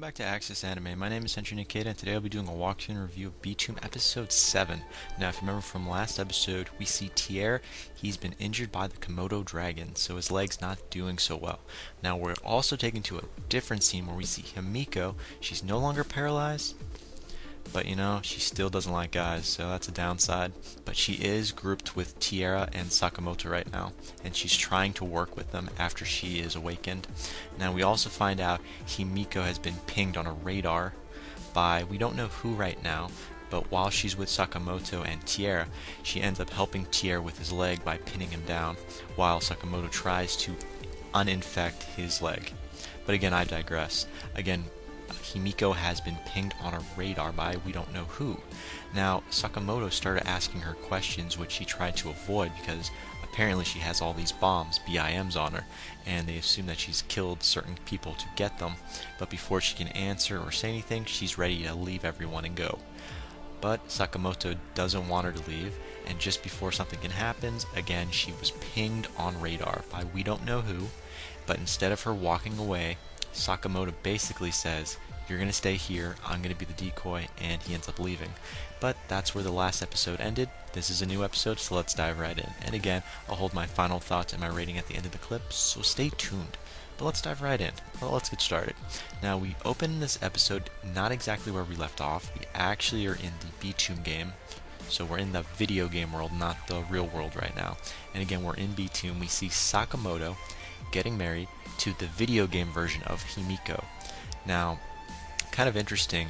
back to Access Anime. My name is Henshin Ikeda, and today I'll be doing a walkthrough and review of Btooom Episode 7. Now, if you remember from last episode, we see Tier. He's been injured by the Komodo dragon, so his leg's not doing so well. Now, we're also taken to a different scene where we see Himiko. She's no longer paralyzed, but she still doesn't like guys, so that's a downside. But she is grouped with Tiara and Sakamoto right now, and she's trying to work with them after she is awakened. Now we also find out Himiko has been pinged on a radar by we don't know who right now, but while she's with Sakamoto and Tiara, she ends up helping Tiara with his leg by pinning him down, while Sakamoto tries to uninfect his leg. But again, I digress. Again, Himiko has been pinged on a radar by we don't know who. Now, Sakamoto started asking her questions, which she tried to avoid because apparently she has all these bombs, BIMs, on her, and they assume that she's killed certain people to get them. But before she can answer or say anything, she's ready to leave everyone and go. But Sakamoto doesn't want her to leave, and just before something happens, again, she was pinged on radar by we don't know who. But instead of her walking away, Sakamoto basically says, "You're going to stay here, I'm going to be the decoy," and he ends up leaving. But that's where the last episode ended. This is a new episode, so let's dive right in. And again, I'll hold my final thoughts and my rating at the end of the clip, so stay tuned. But let's dive right in. Well, let's get started. Now, we open this episode not exactly where we left off. We actually are in the Btooom game. So we're in the video game world, not the real world right now. And again, we're in Btooom. We see Sakamoto getting married to the video game version of Himiko. Now, kind of interesting,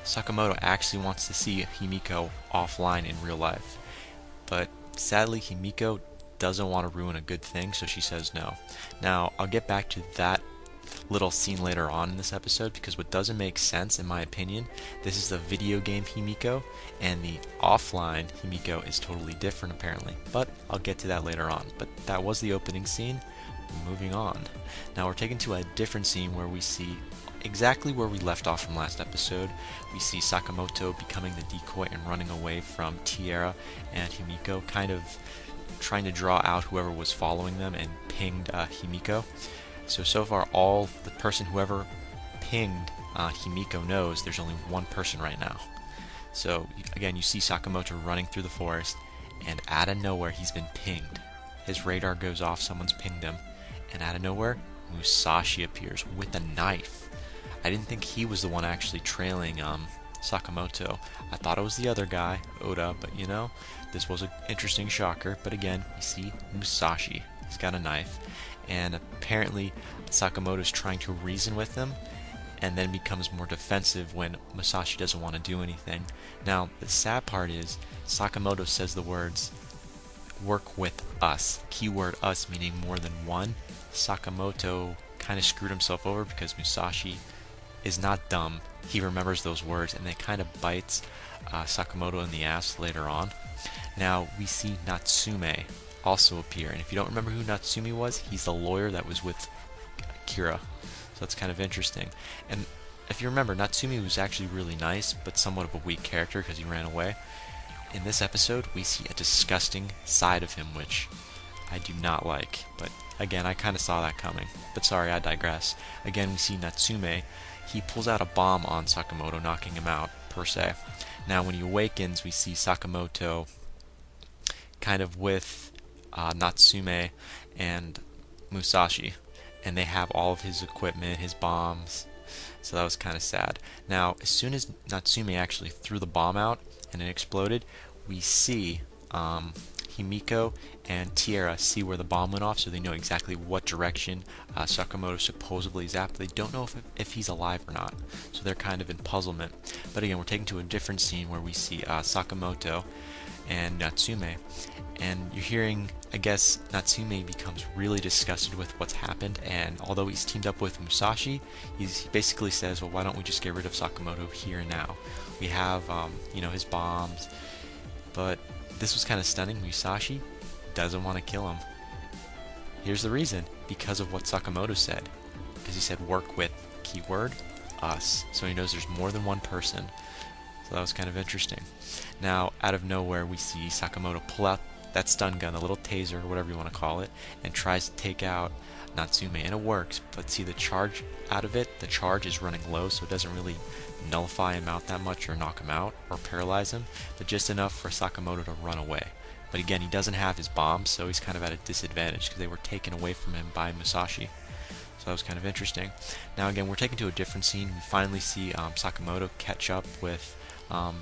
Sakamoto actually wants to see Himiko offline in real life, but sadly Himiko doesn't want to ruin a good thing, so she says no. Now, I'll get back to that little scene later on in this episode, because what doesn't make sense, in my opinion, this is the video game Himiko, and the offline Himiko is totally different apparently, but I'll get to that later on. But that was the opening scene. Moving on. Now we're taken to a different scene where we see exactly where we left off from last episode. We see Sakamoto becoming the decoy and running away from Tiara and Himiko, kind of trying to draw out whoever was following them, and pinged Himiko. So far whoever pinged Himiko knows there's only one person right now. So again, you see Sakamoto running through the forest, and out of nowhere he's been pinged. His radar goes off, someone's pinged him, and out of nowhere, Musashi appears with a knife. I didn't think he was the one actually trailing Sakamoto. I thought it was the other guy, Oda, but this was an interesting shocker. But again, we see Musashi. He's got a knife, and apparently Sakamoto's trying to reason with him, and then becomes more defensive when Musashi doesn't want to do anything. Now, the sad part is, Sakamoto says the words, "Work with us," keyword us meaning more than one. Sakamoto kind of screwed himself over because Musashi is not dumb. He remembers those words, and it kind of bites Sakamoto in the ass later on. Now we see Natsume also appear, and if you don't remember who Natsume was, he's the lawyer that was with Kira, so that's kind of interesting. And if you remember, Natsume was actually really nice, but somewhat of a weak character because he ran away. In this episode, we see a disgusting side of him, which I do not like. But again, I kind of saw that coming. But sorry, I digress. Again, we see Natsume. He pulls out a bomb on Sakamoto, knocking him out, per se. Now, when he awakens, we see Sakamoto kind of with Natsume and Musashi. And they have all of his equipment, his bombs. So that was kind of sad. Now, as soon as Natsume actually threw the bomb out, and it exploded, we see Himiko and Tiara see where the bomb went off, so they know exactly what direction Sakamoto supposedly is at, but they don't know if he's alive or not, so they're kind of in puzzlement. But again, we're taken to a different scene where we see Sakamoto and Natsume, and you're hearing, I guess, Natsume becomes really disgusted with what's happened, and although he's teamed up with Musashi, he basically says, well, why don't we just get rid of Sakamoto here and now? We have, his bombs, but this was kind of stunning. Musashi doesn't want to kill him. Here's the reason, because of what Sakamoto said, because he said work with, keyword, us, so he knows there's more than one person. So that was kind of interesting. Now, out of nowhere, we see Sakamoto pull out that stun gun, the little taser, or whatever you want to call it, and tries to take out Natsume, and it works. But see, the charge out of it, the charge is running low, so it doesn't really nullify him out that much or knock him out or paralyze him, but just enough for Sakamoto to run away. But again, he doesn't have his bombs, so he's kind of at a disadvantage because they were taken away from him by Musashi. So that was kind of interesting. Now again, we're taken to a different scene. We finally see Sakamoto catch up with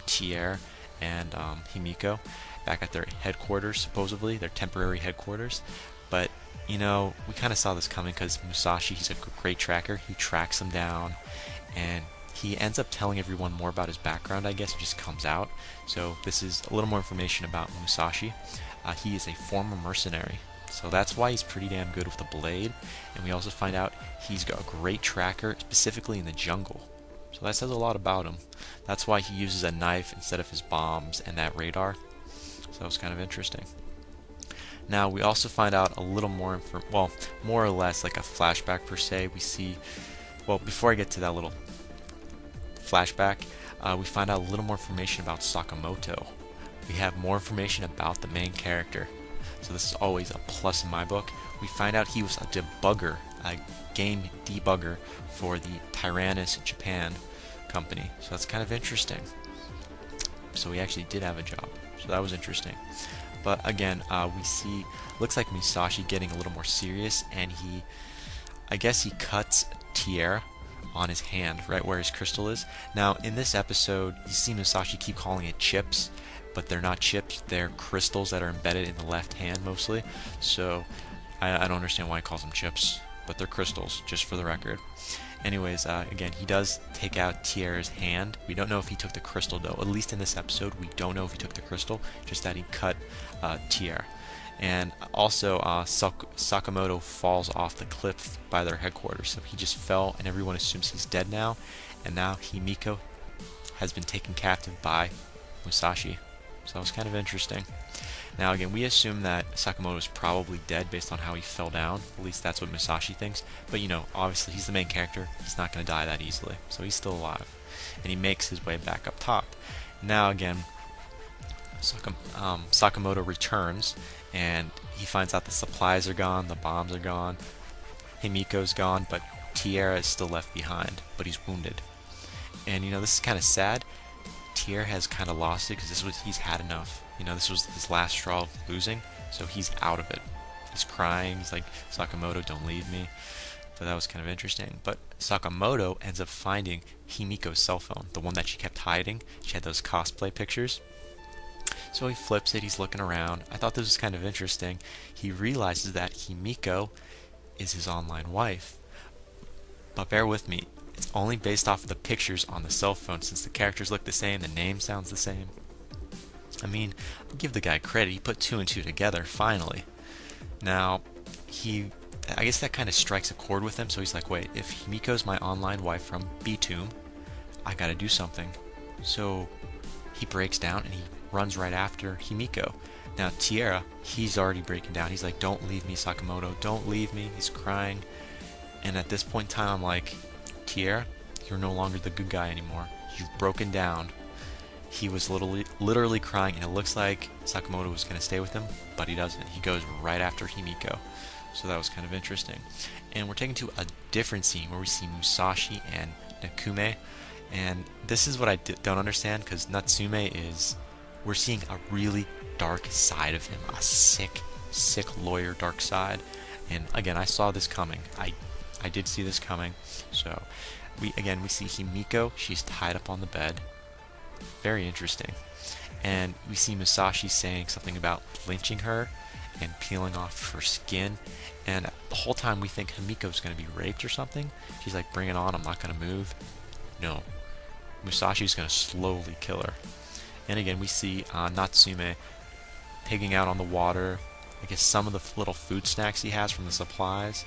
Tier and Himiko back at their headquarters, supposedly, their temporary headquarters. But, you know, we kind of saw this coming because Musashi, he's a great tracker. He tracks them down, and he ends up telling everyone more about his background, I guess. It just comes out. So this is a little more information about Musashi. He is a former mercenary. So that's why he's pretty damn good with the blade. And we also find out he's got a great tracker, specifically in the jungle. So that says a lot about him. That's why he uses a knife instead of his bombs and that radar. So that was kind of interesting. Now we also find out a little more, well, more or less like a flashback per se. We see, well, before I get to that little flashback, we find out a little more information about Sakamoto. We have more information about the main character. So this is always a plus in my book. We find out he was a debugger, a game debugger for the Tyrannus Japan company. So that's kind of interesting. So he actually did have a job. So that was interesting. But again, we see, looks like Musashi getting a little more serious, and I guess he cuts Tier on his hand, right where his crystal is. Now, in this episode, you see Musashi keep calling it chips, but they're not chips, they're crystals that are embedded in the left hand mostly. So, I don't understand why he calls them chips, but they're crystals, just for the record. Anyways, again, he does take out Tier's hand. We don't know if he took the crystal, though. At least in this episode, we don't know if he took the crystal, just that he cut Tier. And also, Sakamoto falls off the cliff by their headquarters. So he just fell, and everyone assumes he's dead now. And now Himiko has been taken captive by Musashi. So that was kind of interesting. Now again, we assume that Sakamoto is probably dead based on how he fell down. At least that's what Musashi thinks. But you know, obviously he's the main character. He's not going to die that easily. So he's still alive. And he makes his way back up top. Now again, Sakamoto returns, and he finds out the supplies are gone, the bombs are gone, Himiko's gone, but Tier is still left behind, but he's wounded. And you know, this is kind of sad. Tier has kind of lost it because he's had enough. You know, this was his last straw of losing, so he's out of it. He's crying. He's like, Sakamoto, don't leave me. So that was kind of interesting. But Sakamoto ends up finding Himiko's cell phone, the one that she kept hiding. She had those cosplay pictures. So he flips it. He's looking around. I thought this was kind of interesting. He realizes that Himiko is his online wife. But bear with me. It's only based off of the pictures on the cell phone, since the characters look the same, the name sounds the same. I mean, I'll give the guy credit. He put 2 and 2 together, finally. Now, I guess that kind of strikes a chord with him, so he's like, wait, if Himiko's my online wife from Btooom, I gotta do something. So he breaks down and he runs right after Himiko. Now, Tiera, he's already breaking down. He's like, don't leave me, Sakamoto, don't leave me. He's crying. And at this point in time, I'm like, Tiera, you're no longer the good guy anymore. You've broken down. He was literally crying, and it looks like Sakamoto was going to stay with him, but he doesn't. He goes right after Himiko. So that was kind of interesting. And we're taken to a different scene where we see Musashi and Nakume. And this is what I don't understand, because Natsume we're seeing a really dark side of him. A sick lawyer dark side. And again, I saw this coming. I did see this coming. So we see Himiko. She's tied up on the bed. Very interesting. And we see Musashi saying something about lynching her and peeling off her skin. And the whole time we think Himiko's going to be raped or something. She's like, bring it on, I'm not going to move. No. Musashi's going to slowly kill her. And again, we see Natsume pigging out on the water. I guess some of the little food snacks he has from the supplies.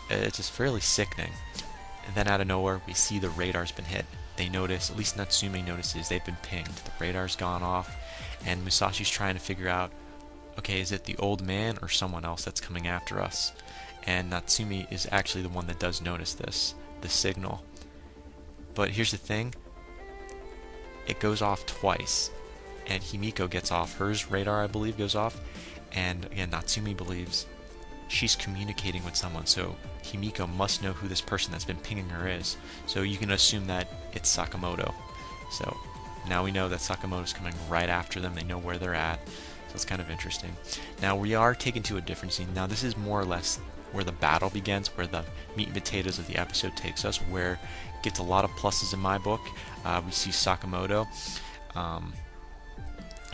It's just fairly sickening. And then out of nowhere, we see the radar's been hit. They notice, at least Natsume notices, they've been pinged. The radar's gone off, and Musashi's trying to figure out, okay, is it the old man or someone else that's coming after us? And Natsume is actually the one that does notice this, the signal. But here's the thing, it goes off twice. and Himiko gets off. Hers radar, I believe, goes off, and again, Natsume believes she's communicating with someone, so Himiko must know who this person that's been pinging her is. So you can assume that it's Sakamoto. So now we know that Sakamoto's coming right after them. They know where they're at. So it's kind of interesting. Now we are taken to a different scene. Now this is more or less where the battle begins, where the meat and potatoes of the episode takes us, where it gets a lot of pluses in my book. We see Sakamoto.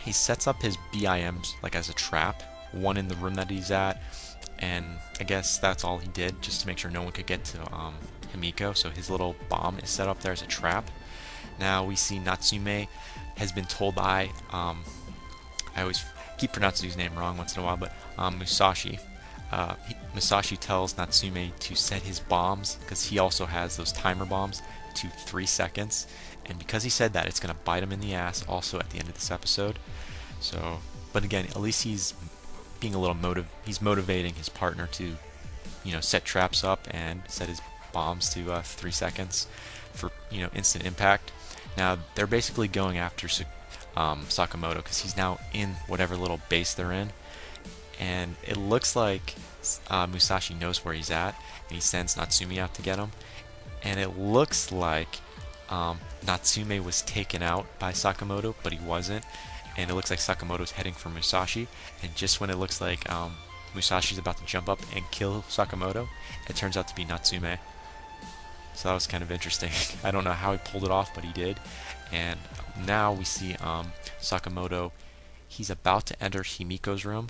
He sets up his BIMs like as a trap, one in the room that he's at, and I guess that's all he did, just to make sure no one could get to Himiko. So his little bomb is set up there as a trap. Now we see Natsume has been told by, I always keep pronouncing his name wrong once in a while, but Musashi. Musashi tells Natsume to set his bombs, because he also has those timer bombs, to 3 seconds. And because he said that, it's going to bite him in the ass also at the end of this episode. So, but again, at least he's being a little he's motivating his partner to, set traps up and set his bombs to 3 seconds for, instant impact. Now, they're basically going after Sakamoto because he's now in whatever little base they're in. And it looks like Musashi knows where he's at, and he sends Natsume out to get him. And it looks like Natsume was taken out by Sakamoto, but he wasn't. And it looks like Sakamoto's heading for Musashi. And just when it looks like Musashi's about to jump up and kill Sakamoto, it turns out to be Natsume. So that was kind of interesting. I don't know how he pulled it off, but he did. And now we see Sakamoto. He's about to enter Himiko's room,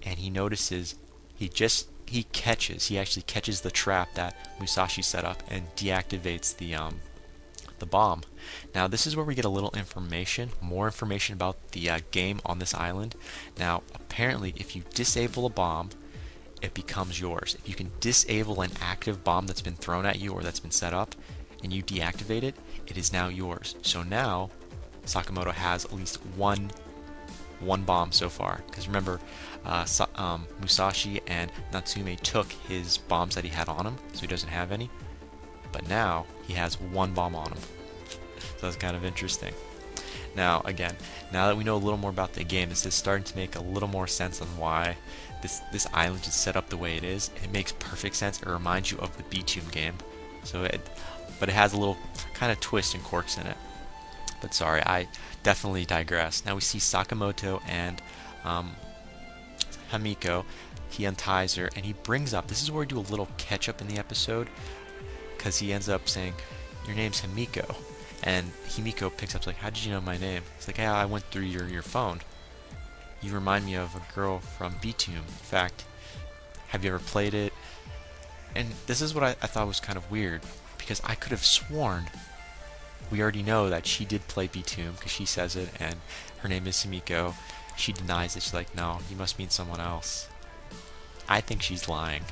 and he notices he actually catches the trap that Musashi set up and deactivates the bomb. Now this is where we get a little information, more information about the game on this island. Now apparently if you disable a bomb, it becomes yours. If you can disable an active bomb that's been thrown at you or that's been set up and you deactivate it, it is now yours. So now Sakamoto has at least one bomb so far, because remember Musashi and Natsume took his bombs that he had on him, so he doesn't have any, but now he has one bomb on him. So that's kind of interesting. Now again, now that we know a little more about the game, this is starting to make a little more sense on why this island is set up the way it is. It makes perfect sense. It reminds you of the Btooom game, but it has a little kind of twist and quirks in it. But sorry, I definitely digress. Now we see Sakamoto and Himiko. He unties her and he brings up, this is where we do a little catch up in the episode, because he ends up saying, "Your name's Himiko." And Himiko picks up like, "How did you know my name?" It's like, "Yeah, I went through your phone. You remind me of a girl from Btooom. In fact, have you ever played it?" And this is what I thought was kind of weird, because I could have sworn we already know that she did play Btooom, because she says it, and her name is Himiko. She denies it. She's like, "No, you must mean someone else." I think she's lying.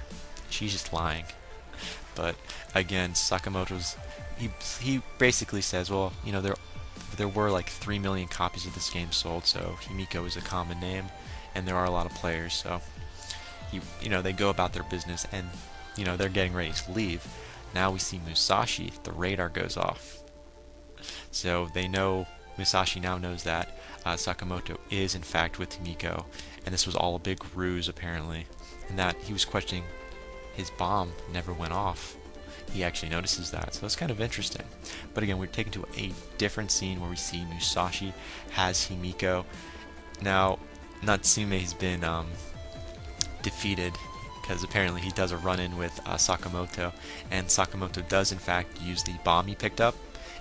She's just lying. But again, Sakamoto's he basically says, well, there were like 3 million copies of this game sold, so Himiko is a common name, and there are a lot of players, so they go about their business, and they're getting ready to leave. Now we see Musashi. The radar goes off, so they know, Musashi now knows that Sakamoto is in fact with Himiko, and this was all a big ruse apparently, and that he was questioning his bomb never went off. He actually notices that, so it's kind of interesting. But again, we're taken to a different scene where we see Musashi has Himiko. Now Natsume has been defeated, because apparently he does a run-in with Sakamoto, and Sakamoto does in fact use the bomb he picked up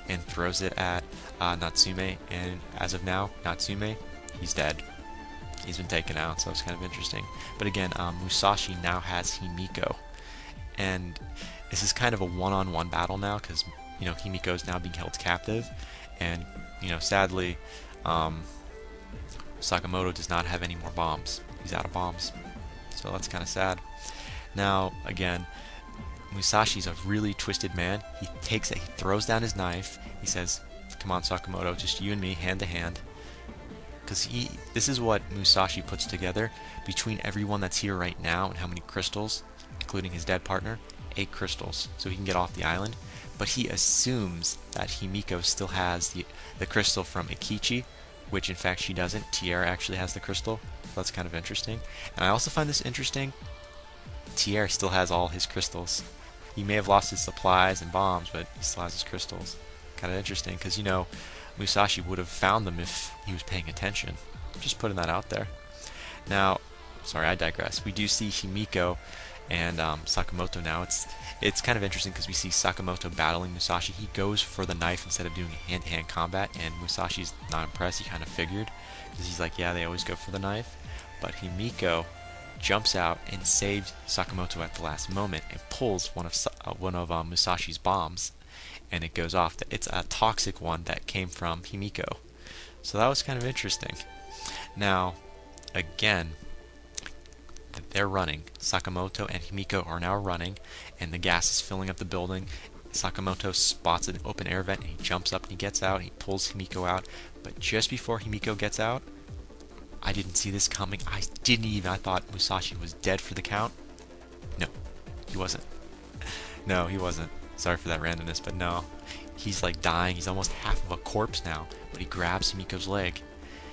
and throws it at Natsume, and as of now, Natsume, he's dead. He's been taken out, so it's kind of interesting. But again, Musashi now has Himiko, and this is kind of a one-on-one battle now, because Himiko is now being held captive, and sadly, Sakamoto does not have any more bombs. He's out of bombs, so that's kind of sad. Now again, Musashi's a really twisted man. He takes it, he throws down his knife. He says, "Come on, Sakamoto, just you and me, hand to hand." Because this is what Musashi puts together between everyone that's here right now and how many crystals, including his dead partner, 8 crystals, so he can get off the island. But he assumes that Himiko still has the crystal from Ikichi, which in fact she doesn't. Tier actually has the crystal. That's kind of interesting. And I also find this interesting. Tier still has all his crystals. He may have lost his supplies and bombs, but he still has his crystals. Kind of interesting, because you know, Musashi would have found them if he was paying attention. Just putting that out there. Now, sorry, I digress. We do see Himiko and Sakamoto now. It's kind of interesting because we see Sakamoto battling Musashi. He goes for the knife instead of doing hand-to-hand combat, and Musashi's not impressed. He kind of figured, because he's like, yeah, they always go for the knife. But Himiko jumps out and saves Sakamoto at the last moment and pulls one of Musashi's bombs, and it goes off. It's a toxic one that came from Himiko. So that was kind of interesting. Now, again, they're running. Sakamoto and Himiko are now running, and the gas is filling up the building. Sakamoto spots an open air vent, and he jumps up and he gets out, and he pulls Himiko out. But just before Himiko gets out, I didn't see this coming. I thought Musashi was dead for the count. No, he wasn't. No, he wasn't. Sorry for that randomness, but no. He's like dying. He's almost half of a corpse now, but he grabs Himiko's leg,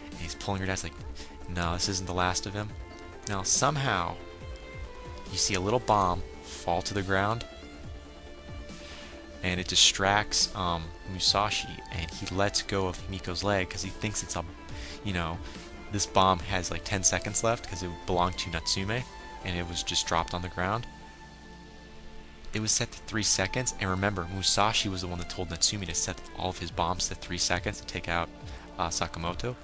and he's pulling her down. It's like, no, this isn't the last of him. Now, somehow, you see a little bomb fall to the ground, and it distracts Musashi, and he lets go of Himiko's leg because he thinks it's this bomb has like 10 seconds left because it belonged to Natsume, and it was just dropped on the ground. It was set to 3 seconds, and remember, Musashi was the one that told Natsume to set all of his bombs to 3 seconds to take out Sakamoto.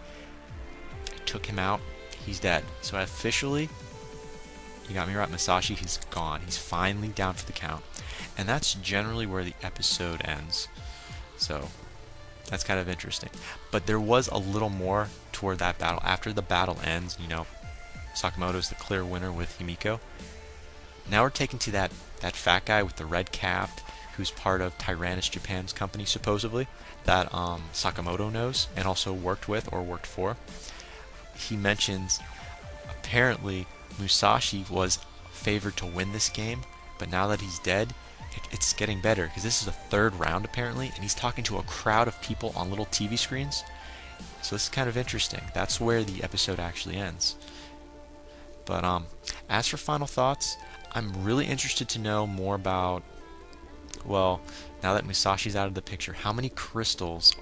It took him out. He's dead. So officially, you got me right, Musashi, he's gone. He's finally down for the count. And that's generally where the episode ends. So that's kind of interesting. But there was a little more toward that battle. After the battle ends, Sakamoto's the clear winner with Himiko. Now we're taken to that fat guy with the red cap, who's part of Tyrannus Japan's company, supposedly, that Sakamoto knows and also worked with or worked for. He mentions apparently Musashi was favored to win this game, but now that he's dead, it's getting better, because this is the third round apparently, and he's talking to a crowd of people on little TV screens. So this is kind of interesting. That's where the episode actually ends. But as for final thoughts, I'm really interested to know more about, well, now that Musashi's out of the picture, how many crystals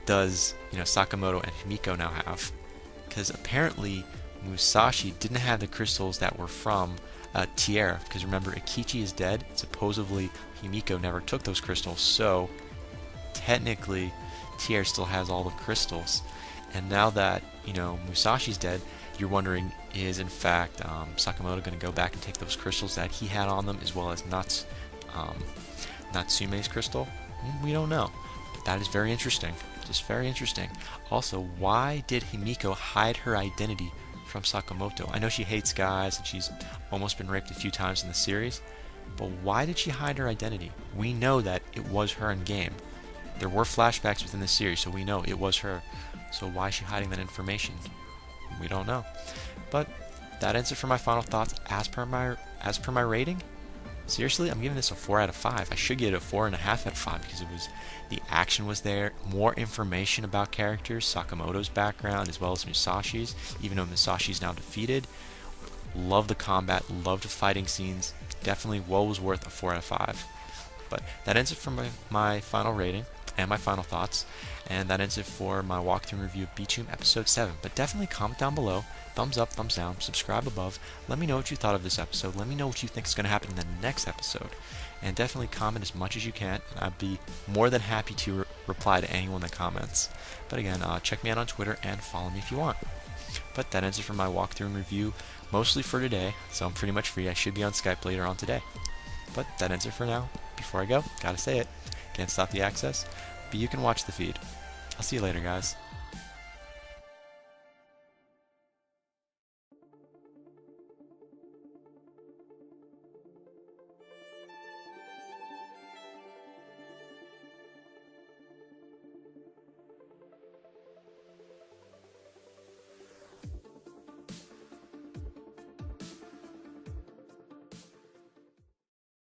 does Sakamoto and Himiko now have? Because apparently Musashi didn't have the crystals that were from Tier, because remember, Ikichi is dead. Supposedly Himiko never took those crystals, so technically Tier still has all the crystals. And now that Musashi's dead, you're wondering, is in fact Sakamoto going to go back and take those crystals that he had on them, as well as Natsume's crystal? We don't know. But that is very interesting. Just very interesting. Also, why did Himiko hide her identity from Sakamoto? I know she hates guys and she's almost been raped a few times in the series, but why did she hide her identity? We know that it was her in game. There were flashbacks within the series, so we know it was her. So why is she hiding that information? We don't know. But that ends it for my final thoughts as per my rating. Seriously, I'm giving this a 4 out of 5. I should give it a 4.5 out of 5 because the action was there, more information about characters, Sakamoto's background as well as Musashi's, even though Musashi's now defeated. Love the combat, love the fighting scenes. Definitely well was worth a 4 out of 5. But that ends it for my final rating and my final thoughts. And that ends it for my walkthrough review of Btooom episode 7. But definitely comment down below, thumbs up, thumbs down, subscribe above. Let me know what you thought of this episode. Let me know what you think is going to happen in the next episode. And definitely comment as much as you can, and I'd be more than happy to reply to anyone that comments. But again, check me out on Twitter and follow me if you want. But that ends it for my walkthrough and review, mostly for today, so I'm pretty much free. I should be on Skype later on today. But that ends it for now. Before I go, gotta say it, can't stop the access, but you can watch the feed. I'll see you later, guys.